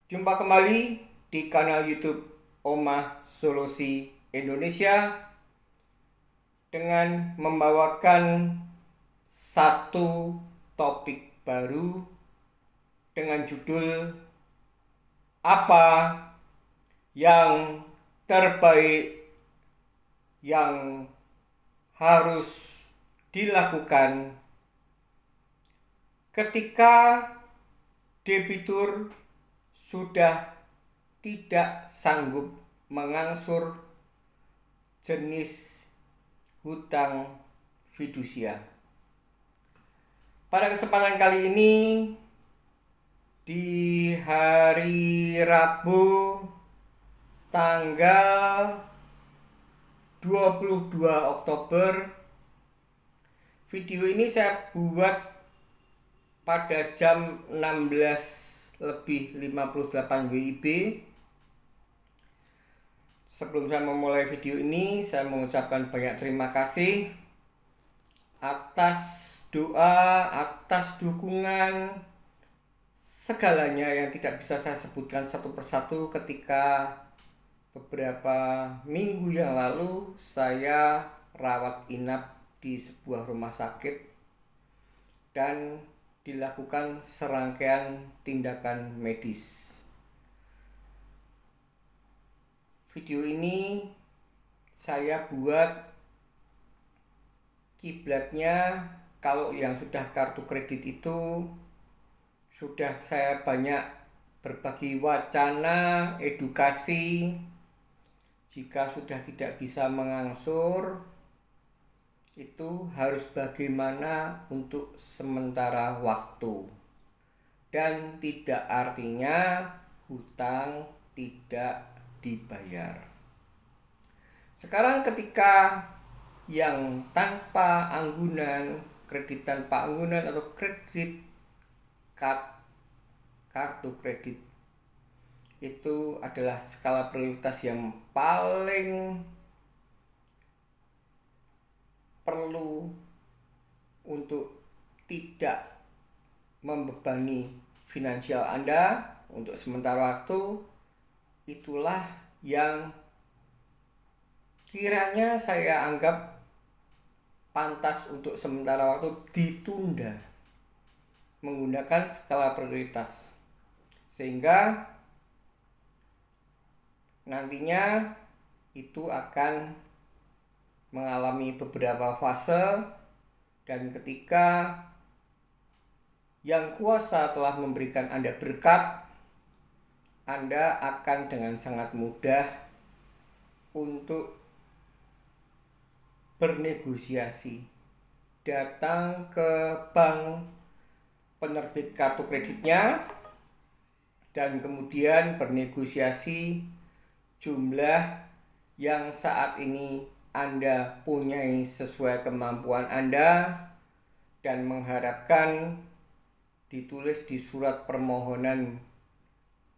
Jumpa kembali di kanal YouTube Omah Solusi Indonesia dengan membawakan satu topik baru dengan judul apa yang terbaik yang harus dilakukan ketika debitur sudah tidak sanggup mengangsur jenis hutang fidusia. Pada kesempatan kali ini di hari Rabu tanggal 22 Oktober, video ini saya buat pada jam 16:58 WIB. Sebelum saya memulai video ini, saya mengucapkan banyak terima kasih atas doa, atas dukungan, segalanya yang tidak bisa saya sebutkan satu persatu ketika beberapa minggu yang lalu saya rawat inap di sebuah rumah sakit dan dilakukan serangkaian tindakan medis. Video ini saya buat kiblatnya kalau yang sudah kartu kredit itu sudah saya banyak berbagi wacana, edukasi. Jika sudah tidak bisa mengangsur, itu harus bagaimana untuk sementara waktu, dan tidak artinya hutang tidak dibayar. Sekarang ketika yang tanpa anggunan, kredit tanpa anggunan atau kredit kartu kredit itu adalah skala prioritas yang paling perlu untuk tidak membebani finansial Anda untuk sementara waktu. Itulah yang kiranya saya anggap pantas untuk sementara waktu ditunda menggunakan skala prioritas, sehingga nantinya itu akan mengalami beberapa fase, dan ketika yang kuasa telah memberikan Anda berkat, Anda akan dengan sangat mudah untuk bernegosiasi, datang ke bank penerbit kartu kreditnya dan kemudian bernegosiasi jumlah yang saat ini Anda punyai sesuai kemampuan Anda, dan mengharapkan ditulis di surat permohonan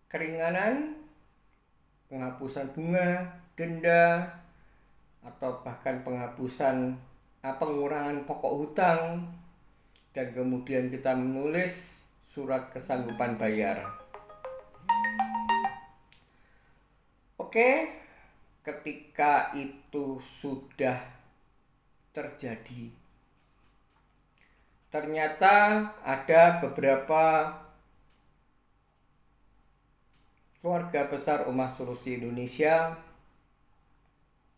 keringanan, penghapusan bunga, denda, atau bahkan pengurangan pokok hutang, dan kemudian kita menulis surat kesanggupan bayar. Oke, ketika itu sudah terjadi, ternyata ada beberapa keluarga besar Omah Solusi Indonesia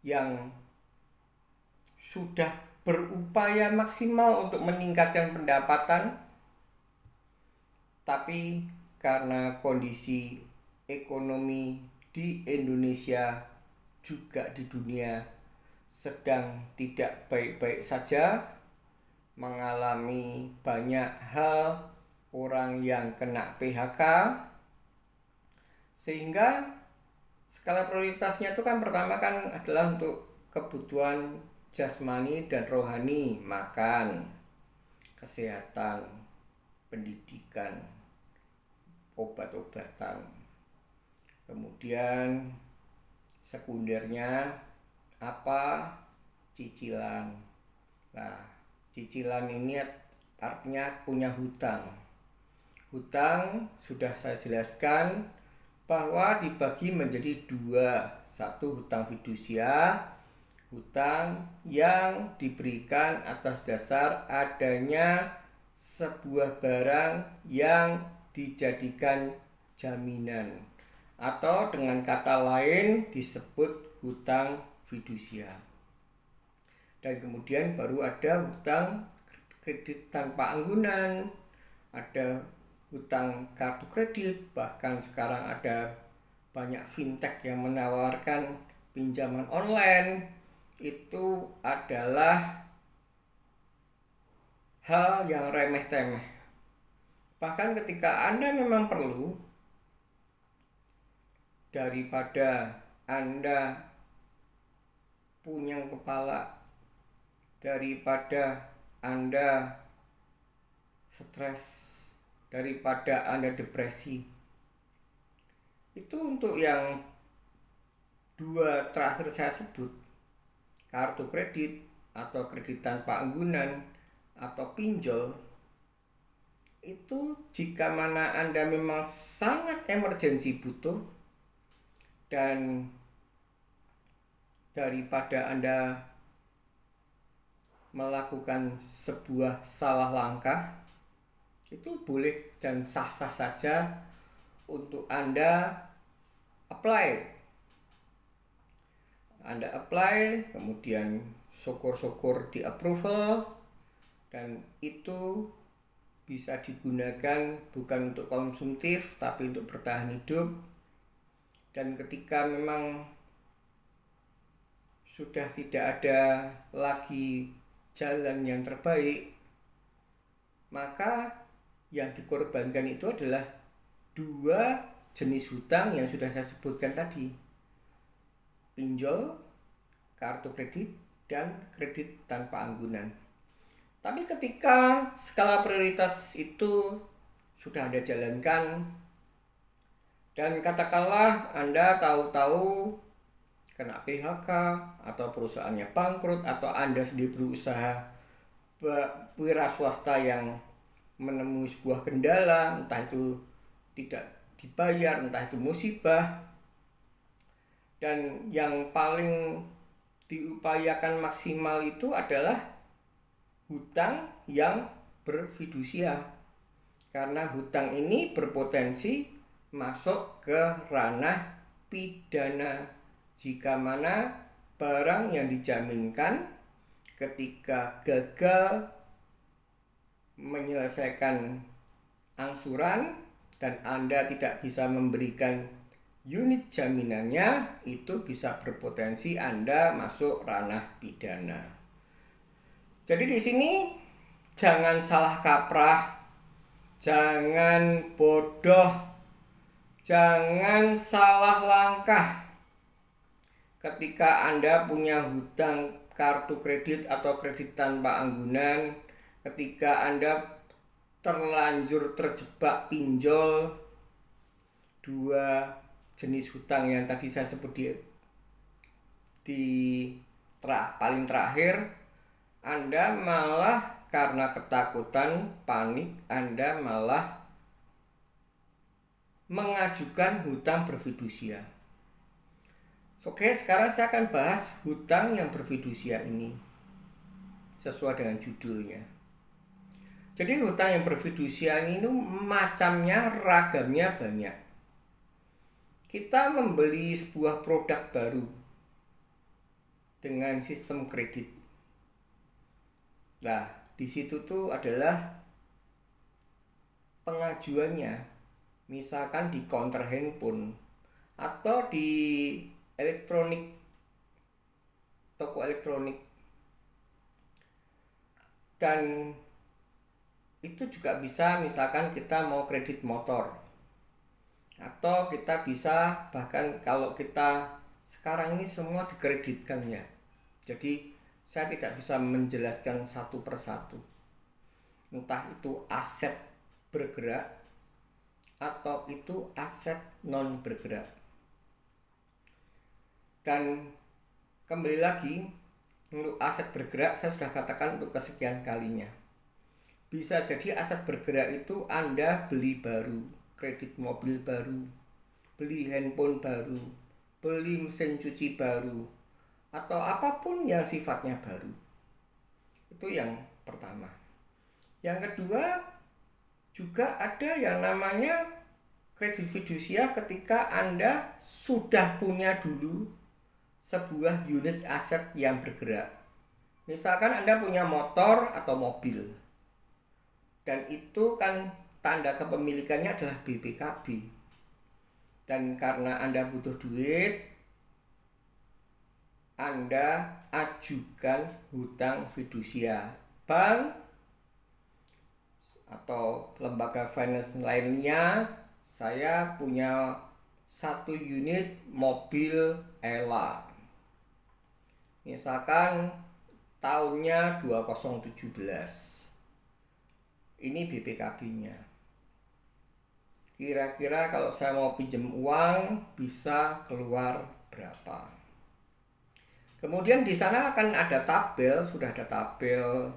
yang sudah berupaya maksimal untuk meningkatkan pendapatan, tapi karena kondisi ekonomi di Indonesia juga di dunia sedang tidak baik-baik saja, mengalami banyak hal, orang yang kena PHK, sehingga skala prioritasnya itu kan pertama kan adalah untuk kebutuhan jasmani dan rohani, makan, kesehatan, pendidikan, obat-obatan. Kemudian sekundernya apa? Cicilan. Nah, cicilan ini artinya punya hutang. Hutang sudah saya jelaskan, bahwa dibagi menjadi dua. Satu, hutang fidusia, hutang yang diberikan atas dasar adanya sebuah barang yang dijadikan jaminan, atau dengan kata lain disebut hutang fidusia. Dan kemudian baru ada hutang kredit tanpa anggunan, ada hutang kartu kredit, bahkan sekarang ada banyak fintech yang menawarkan pinjaman online. Itu adalah hal yang remeh-temeh. Bahkan ketika Anda memang perlu, daripada Anda punya kepala, daripada Anda stres, daripada Anda depresi, itu untuk yang dua terakhir saya sebut, kartu kredit atau kredit tanpa anggunan atau pinjol, itu jika mana Anda memang sangat emergensi butuh, dan daripada Anda melakukan sebuah salah langkah, itu boleh dan sah-sah saja untuk Anda apply. Anda apply, kemudian syukur-syukur di approval, dan itu bisa digunakan bukan untuk konsumtif tapi untuk bertahan hidup. Dan ketika memang sudah tidak ada lagi jalan yang terbaik, maka yang dikorbankan itu adalah dua jenis hutang yang sudah saya sebutkan tadi: pinjol, kartu kredit, dan kredit tanpa anggunan. Tapi ketika skala prioritas itu sudah Anda jalankan, dan katakanlah Anda tahu-tahu kena PHK, atau perusahaannya bangkrut, atau Anda sendiri berusaha wira swasta yang menemui sebuah kendala, entah itu tidak dibayar, entah itu musibah, dan yang paling diupayakan maksimal itu adalah hutang yang berfidusia, karena hutang ini berpotensi masuk ke ranah pidana jika mana barang yang dijaminkan ketika gagal menyelesaikan angsuran dan Anda tidak bisa memberikan unit jaminannya, itu bisa berpotensi Anda masuk ranah pidana. Jadi di sini jangan salah kaprah, jangan bodoh, jangan salah langkah. Ketika Anda punya hutang kartu kredit atau kredit tanpa anggunan, ketika Anda terlanjur terjebak pinjol, dua jenis hutang yang tadi saya sebut paling terakhir, Anda malah karena ketakutan, panik, Anda malah mengajukan hutang berfidusia. Oke, sekarang saya akan bahas hutang yang berfidusia ini sesuai dengan judulnya. Jadi hutang yang berfidusia ini macamnya, ragamnya banyak. Kita membeli sebuah produk baru dengan sistem kredit. Nah, di situ tuh adalah pengajuannya, misalkan di counter handphone atau di toko elektronik, dan itu juga bisa misalkan kita mau kredit motor, atau kita bisa bahkan kalau kita sekarang ini semua dikreditkan ya. Jadi saya tidak bisa menjelaskan satu persatu, entah itu aset bergerak atau itu aset non bergerak. Dan kembali lagi, untuk aset bergerak saya sudah katakan untuk kesekian kalinya, bisa jadi aset bergerak itu Anda beli baru, kredit mobil baru, beli handphone baru, beli mesin cuci baru, atau apapun yang sifatnya baru. Itu yang pertama. Yang kedua, juga ada yang namanya kredit fidusia ketika Anda sudah punya dulu sebuah unit aset yang bergerak. Misalkan Anda punya motor atau mobil, dan itu kan tanda kepemilikannya adalah BPKB. Dan karena Anda butuh duit, Anda ajukan hutang fidusia. Bank atau lembaga finance lainnya, saya punya satu unit mobil Ella. Misalkan tahunnya 2017. Ini BPKB-nya. Kira-kira kalau saya mau pinjam uang bisa keluar berapa? Kemudian di sana akan ada tabel, sudah ada tabel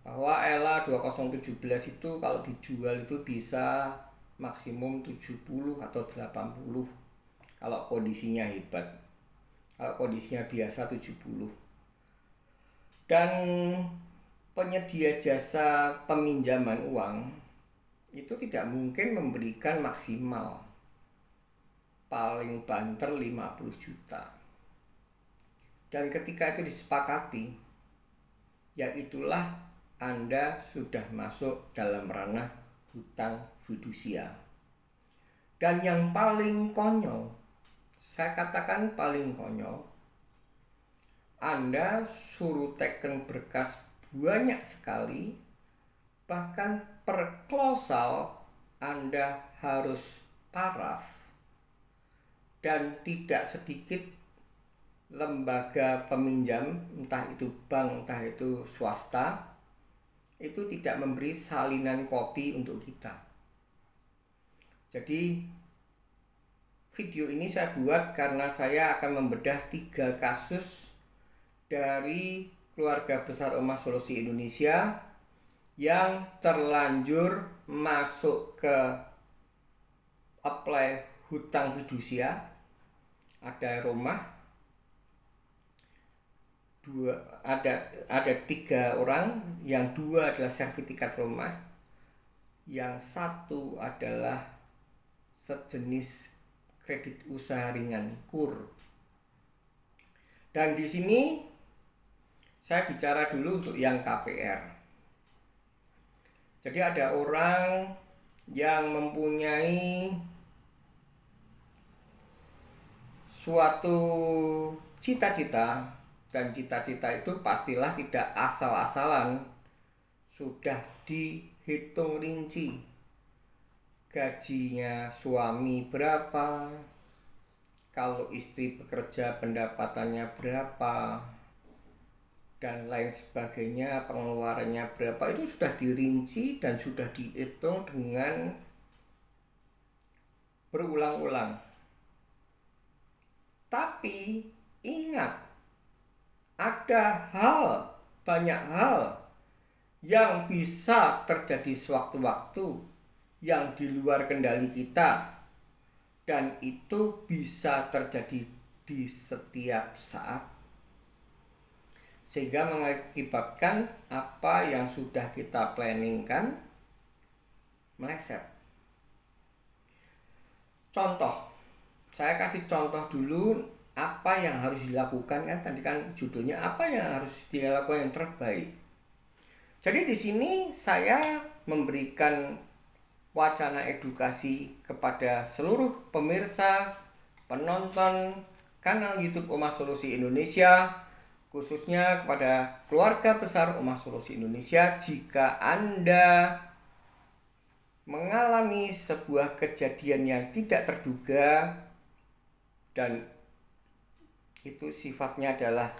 bahwa Ella 2017 itu kalau dijual itu bisa maksimum 70 atau 80 kalau kondisinya hebat. Kalau kondisinya biasa 70. Dan penyedia jasa peminjaman uang itu tidak mungkin memberikan maksimal, paling banter 50 juta. Dan ketika itu disepakati, ya itulah Anda sudah masuk dalam ranah hutang fidusia. Dan yang paling konyol, saya katakan paling konyol, Anda suruh teken berkas banyak sekali, bahkan per klausal Anda harus paraf, dan tidak sedikit lembaga peminjam, entah itu bank, entah itu swasta, itu tidak memberi salinan kopi untuk kita. Jadi video ini saya buat karena saya akan membedah 3 kasus dari keluarga besar Omah Solusi Indonesia yang terlanjur masuk ke apply hutang fidusia. Ada rumah, ada 3 orang, yang 2 adalah sertifikat rumah, yang 1 adalah sejenis kredit usaha ringan KUR. Dan di sini saya bicara dulu untuk yang KPR. Jadi ada orang yang mempunyai suatu cita-cita, dan cita-cita itu pastilah tidak asal-asalan, sudah dihitung rinci. Gajinya suami berapa, kalau istri bekerja pendapatannya berapa, dan lain sebagainya, pengeluarannya berapa, itu sudah dirinci dan sudah dihitung dengan berulang-ulang. Tapi ingat, ada banyak hal yang bisa terjadi sewaktu-waktu yang di luar kendali kita, dan itu bisa terjadi di setiap saat, sehingga mengakibatkan apa yang sudah kita planningkan meleset. Contoh, saya kasih contoh dulu apa yang harus dilakukan. Kan tadi kan judulnya apa yang harus dilakukan yang terbaik. Jadi di sini saya memberikan wacana edukasi kepada seluruh pemirsa, penonton kanal YouTube Omah Solusi Indonesia, khususnya kepada keluarga besar Omah Solusi Indonesia. Jika Anda mengalami sebuah kejadian yang tidak terduga, dan itu sifatnya adalah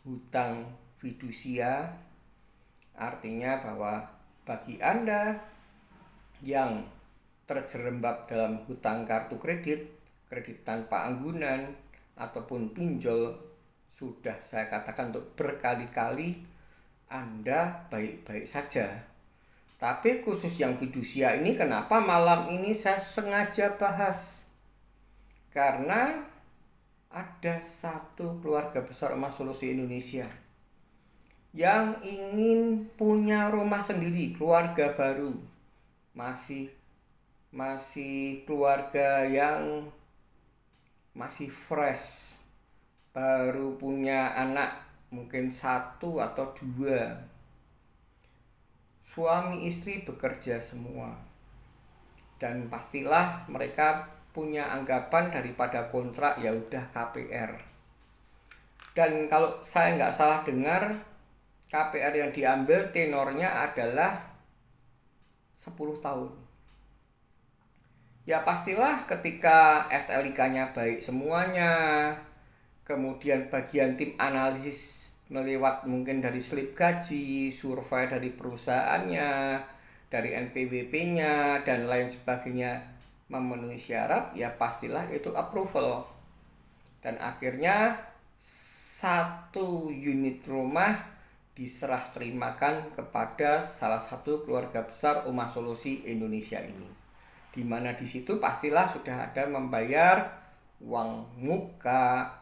hutang fidusia, artinya bahwa bagi Anda yang terjerembab dalam hutang kartu kredit, kredit tanpa anggunan, ataupun pinjol, sudah saya katakan untuk berkali-kali, Anda baik-baik saja. Tapi khusus yang fidusia ini, kenapa malam ini saya sengaja bahas? Karena ada satu keluarga besar Emas Solusi Indonesia yang ingin punya rumah sendiri, keluarga baru, masih masih keluarga yang masih fresh, baru punya anak mungkin satu atau dua, suami istri bekerja semua, dan pastilah mereka punya anggapan daripada kontrak ya udah KPR. Dan kalau saya nggak salah dengar, KPR yang diambil tenornya adalah 10 tahun. Ya pastilah ketika SLIK-nya baik semuanya, kemudian bagian tim analisis melewat mungkin dari slip gaji, survei dari perusahaannya, dari NPWP-nya dan lain sebagainya memenuhi syarat, ya pastilah itu approval. Dan akhirnya satu unit rumah diserah terimakan kepada salah satu keluarga besar Umas Solusi Indonesia ini, di mana di situ pastilah sudah ada membayar uang muka,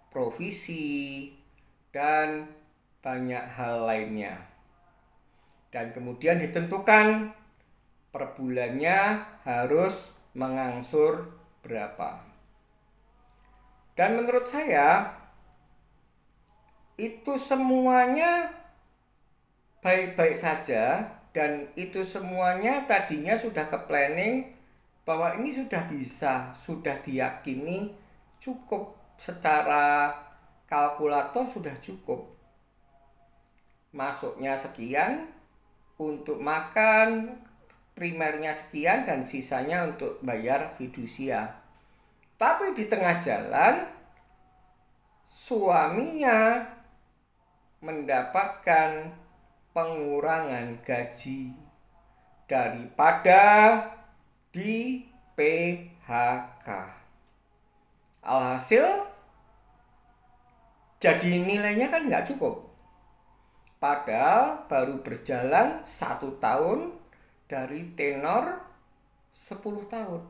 provisi, dan banyak hal lainnya. Dan kemudian ditentukan per bulannya harus mengangsur berapa. Dan menurut saya itu semuanya baik-baik saja, dan itu semuanya tadinya sudah ke planning bahwa ini sudah bisa, sudah diyakini cukup, secara kalkulator sudah cukup. Masuknya sekian untuk makan, primernya sekian, dan sisanya untuk bayar fidusia. Tapi di tengah jalan suaminya mendapatkan pengurangan gaji daripada di PHK. Alhasil jadi nilainya kan nggak cukup. Padahal baru berjalan 1 tahun dari tenor 10 tahun.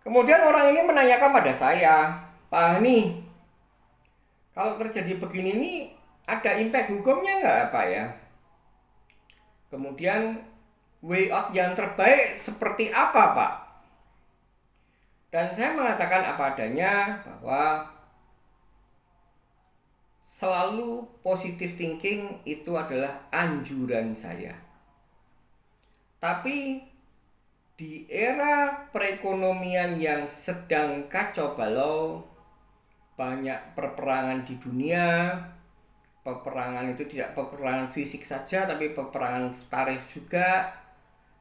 Kemudian orang ini menanyakan pada saya, Pak Hani, kalau terjadi begini nih ada impact hukumnya nggak Pak ya? Kemudian way out yang terbaik seperti apa Pak? Dan saya mengatakan apa adanya, bahwa selalu positive thinking itu adalah anjuran saya. Tapi di era perekonomian yang sedang kacau balau, banyak perperangan di dunia. Peperangan itu tidak peperangan fisik saja, tapi peperangan tarif juga,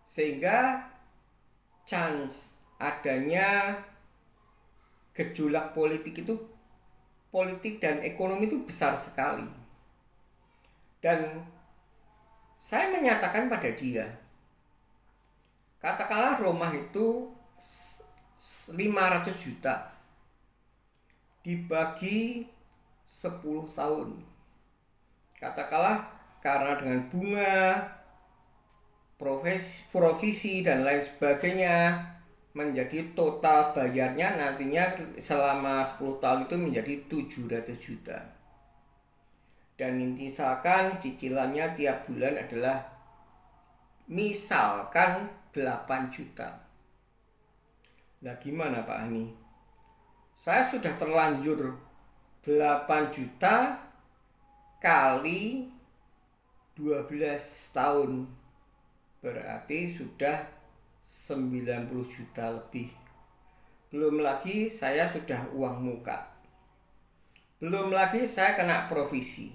sehingga chance adanya gejolak politik dan ekonomi itu besar sekali. Dan saya menyatakan pada dia, katakanlah rumah itu 500 juta dibagi 10 tahun. Katakanlah karena dengan bunga, provisi dan lain sebagainya, menjadi total bayarnya nantinya selama 10 tahun itu menjadi 700 juta. Dan misalkan cicilannya tiap bulan adalah misalkan 8 juta. Nah gimana Pak Hani? Saya sudah terlanjur 8 juta kali 12 tahun, berarti sudah 90 juta lebih. Belum lagi saya sudah uang muka, belum lagi saya kena provisi.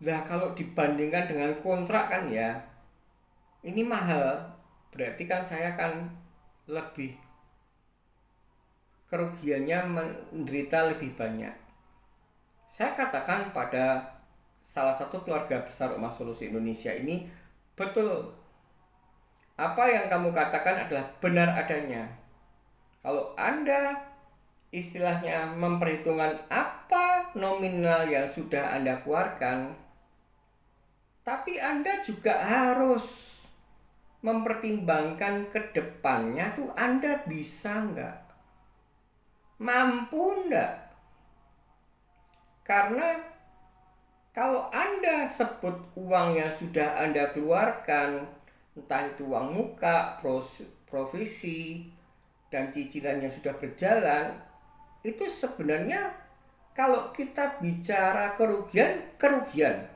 Nah kalau dibandingkan dengan kontrak kan ya, ini mahal, berarti kan saya kan lebih, kerugiannya menderita lebih banyak. Saya katakan pada salah satu keluarga besar Umas Solusi Indonesia ini, betul, apa yang kamu katakan adalah benar adanya. Kalau Anda istilahnya memperhitungkan apa nominal yang sudah Anda keluarkan, Tapi Anda juga harus mempertimbangkan ke depannya tuh Anda bisa nggak? Mampu nggak? Karena kalau Anda sebut uang yang sudah Anda keluarkan, entah itu uang muka, provisi, dan cicilan yang sudah berjalan, itu sebenarnya kalau kita bicara kerugian, kerugian.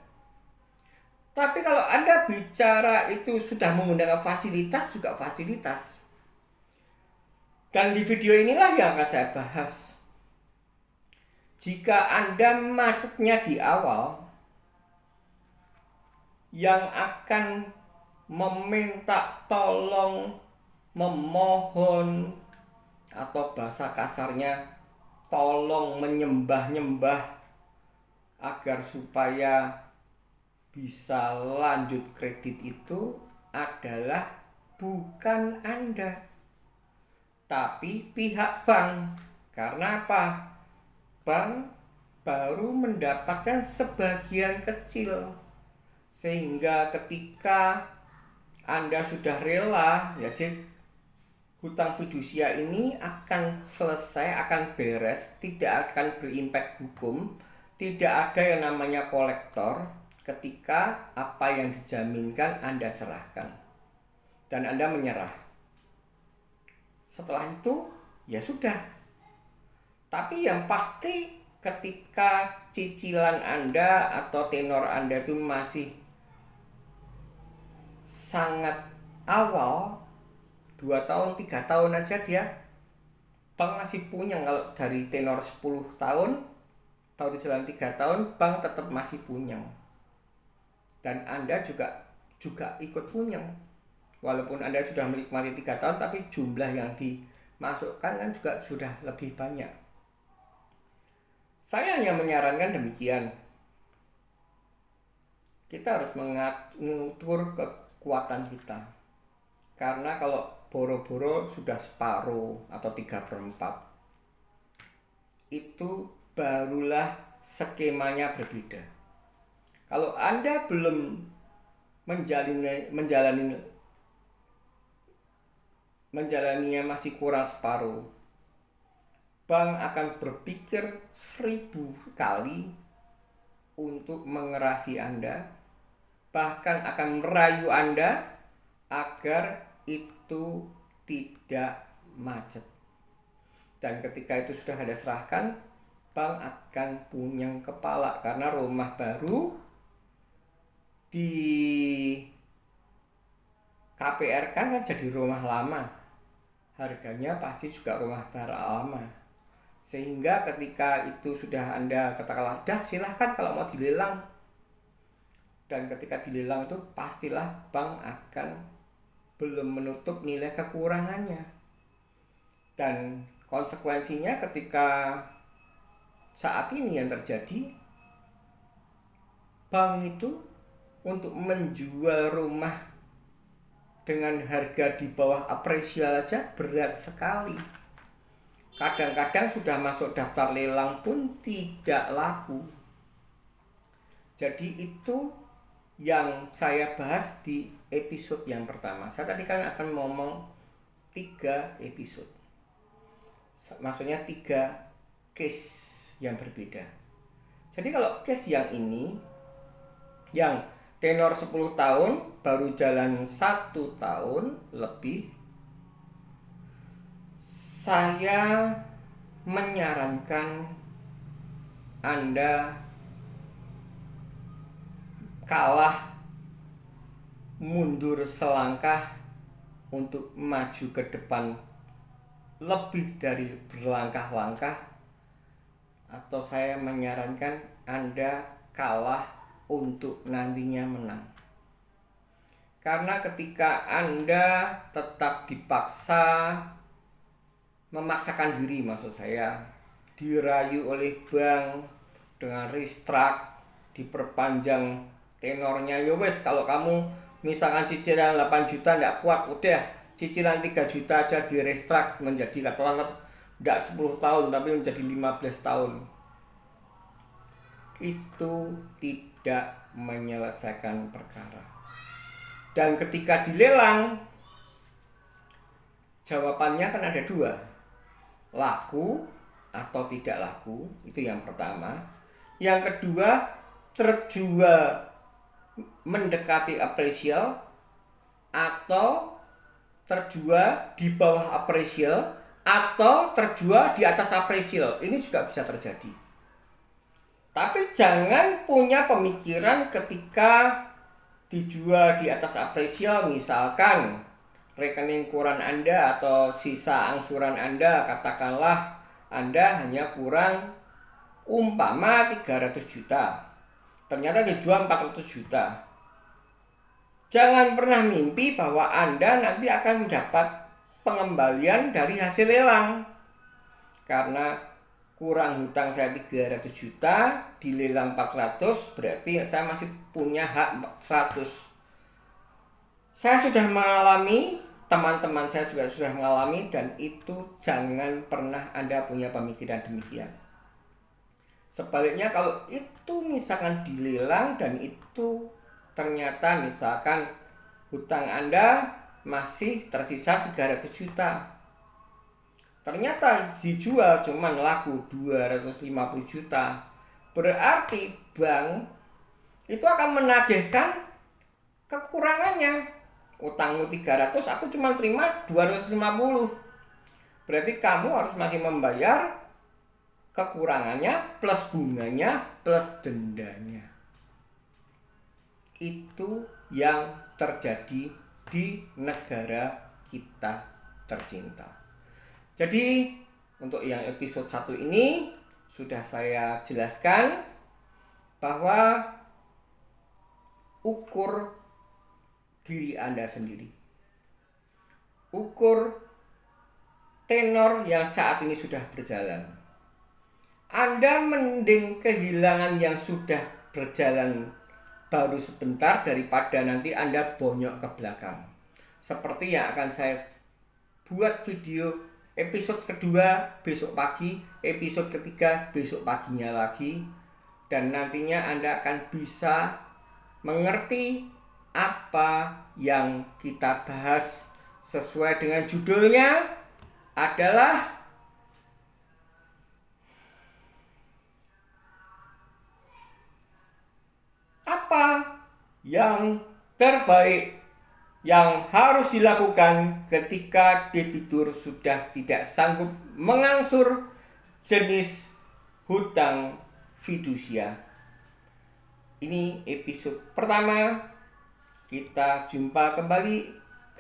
Tapi kalau Anda bicara itu sudah menggunakan fasilitas, juga fasilitas. Dan di video inilah yang akan saya bahas. Jika Anda macetnya di awal, yang akan meminta tolong, memohon, atau bahasa kasarnya tolong menyembah-nyembah agar supaya bisa lanjut kredit itu adalah bukan Anda, tapi pihak bank. Karena apa? Bank baru mendapatkan sebagian kecil, sehingga ketika Anda sudah rela, jadi hutang fidusia ini akan selesai, akan beres, tidak akan berimpact hukum, tidak ada yang namanya kolektor ketika apa yang dijaminkan Anda serahkan dan Anda menyerah. Setelah itu ya sudah. Tapi yang pasti ketika cicilan Anda atau tenor Anda itu masih sangat awal, 2 tahun, 3 tahun aja dia, bank masih punya. Kalau dari tenor 10 tahun, baru jalan 3 tahun, bank tetap masih punya. Dan Anda juga ikut punya. Walaupun Anda sudah menikmati 3 tahun, tapi jumlah yang dimasukkan kan juga sudah lebih banyak. Saya hanya menyarankan demikian. Kita harus mengukur kekuatan kita. Karena kalau boro-boro sudah separuh atau 3/4, itu barulah skemanya berbeda. Kalau Anda belum menjalaninya masih kurang separuh, bank akan berpikir 1000 kali untuk mengerasi Anda, bahkan akan merayu Anda agar itu tidak macet. Dan ketika itu sudah Anda serahkan, bank akan punyang kepala karena rumah baru di KPR kan jadi rumah lama, harganya pasti juga rumah baru lama. Sehingga ketika itu sudah Anda katakanlah, dah silahkan kalau mau dilelang. Dan ketika dilelang itu pastilah bank akan belum menutup nilai kekurangannya. Dan konsekuensinya ketika saat ini yang terjadi, bank itu untuk menjual rumah dengan harga di bawah apresial aja berat sekali. Kadang-kadang sudah masuk daftar lelang pun tidak laku. Jadi itu yang saya bahas di episode yang pertama. Saya tadi kan akan ngomong 3 episode. Maksudnya 3 case yang berbeda. Jadi kalau case yang ini, yang tenor 10 tahun baru jalan 1 tahun lebih, saya menyarankan Anda kalah mundur selangkah untuk maju ke depan lebih dari berlangkah-langkah, atau saya menyarankan Anda kalah untuk nantinya menang. Karena ketika Anda tetap dipaksa, memaksakan diri, maksud saya dirayu oleh bank dengan restruct, diperpanjang tenornya, ya wes kalau kamu misalkan cicilan 8 juta nggak kuat, udah cicilan 3 juta aja di restruct menjadi katakanlah nggak 10 tahun tapi menjadi 15 tahun. Itu tidak menyelesaikan perkara. Dan ketika dilelang, jawabannya kan ada dua, laku atau tidak laku, itu yang pertama. Yang kedua, terjual mendekati apresial atau terjual di bawah apresial atau terjual di atas apresial. Ini juga bisa terjadi. Tapi jangan punya pemikiran ketika dijual di atas apresial, misalkan rekening koran Anda atau sisa angsuran Anda, katakanlah Anda hanya kurang umpama 300 juta, ternyata dijual 400 juta. Jangan pernah mimpi bahwa Anda nanti akan mendapat pengembalian dari hasil lelang, karena kurang hutang saya 300 juta, dilelang 400, berarti saya masih punya hak 100. Saya sudah mengalami, teman-teman saya juga sudah mengalami, dan itu jangan pernah Anda punya pemikiran demikian. Sebaliknya, kalau itu misalkan dilelang dan itu ternyata misalkan hutang Anda masih tersisa 300 juta, ternyata dijual cuman laku 250 juta, berarti bank itu akan menagihkan kekurangannya. Utangmu 300, aku cuma terima 250. Berarti kamu harus masih membayar kekurangannya plus bunganya plus dendanya. Itu yang terjadi di negara kita tercinta. Jadi untuk yang episode 1 ini sudah saya jelaskan bahwa ukur diri Anda sendiri, ukur tenor yang saat ini sudah berjalan. Anda mending kehilangan yang sudah berjalan baru sebentar daripada nanti Anda bonyok ke belakang. Seperti yang akan saya buat video episode kedua besok pagi, episode ketiga besok paginya lagi, dan nantinya Anda akan bisa mengerti apa yang kita bahas sesuai dengan judulnya adalah apa yang terbaik yang harus dilakukan ketika debitur sudah tidak sanggup mengangsur jenis hutang fidusia. Ini episode pertama. Kita jumpa kembali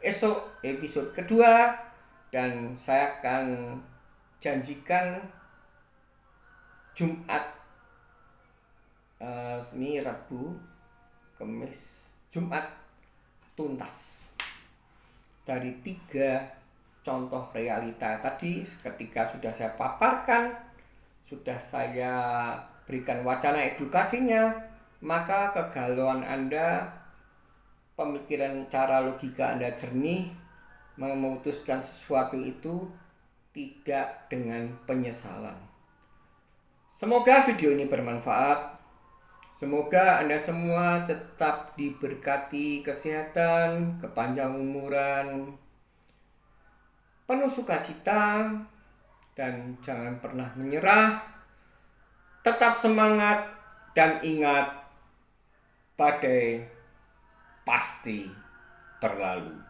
esok episode kedua, dan saya akan janjikan Jumat, ini Rabu, Kamis, Jumat tuntas dari 3 contoh realita tadi. Ketika sudah saya paparkan, sudah saya berikan wacana edukasinya, maka kegalauan Anda, pemikiran cara logika Anda jernih, memutuskan sesuatu itu tidak dengan penyesalan. Semoga video ini bermanfaat. Semoga Anda semua tetap diberkati kesehatan, kepanjang umuran, penuh sukacita, dan jangan pernah menyerah. Tetap semangat dan ingat, badai pasti berlalu.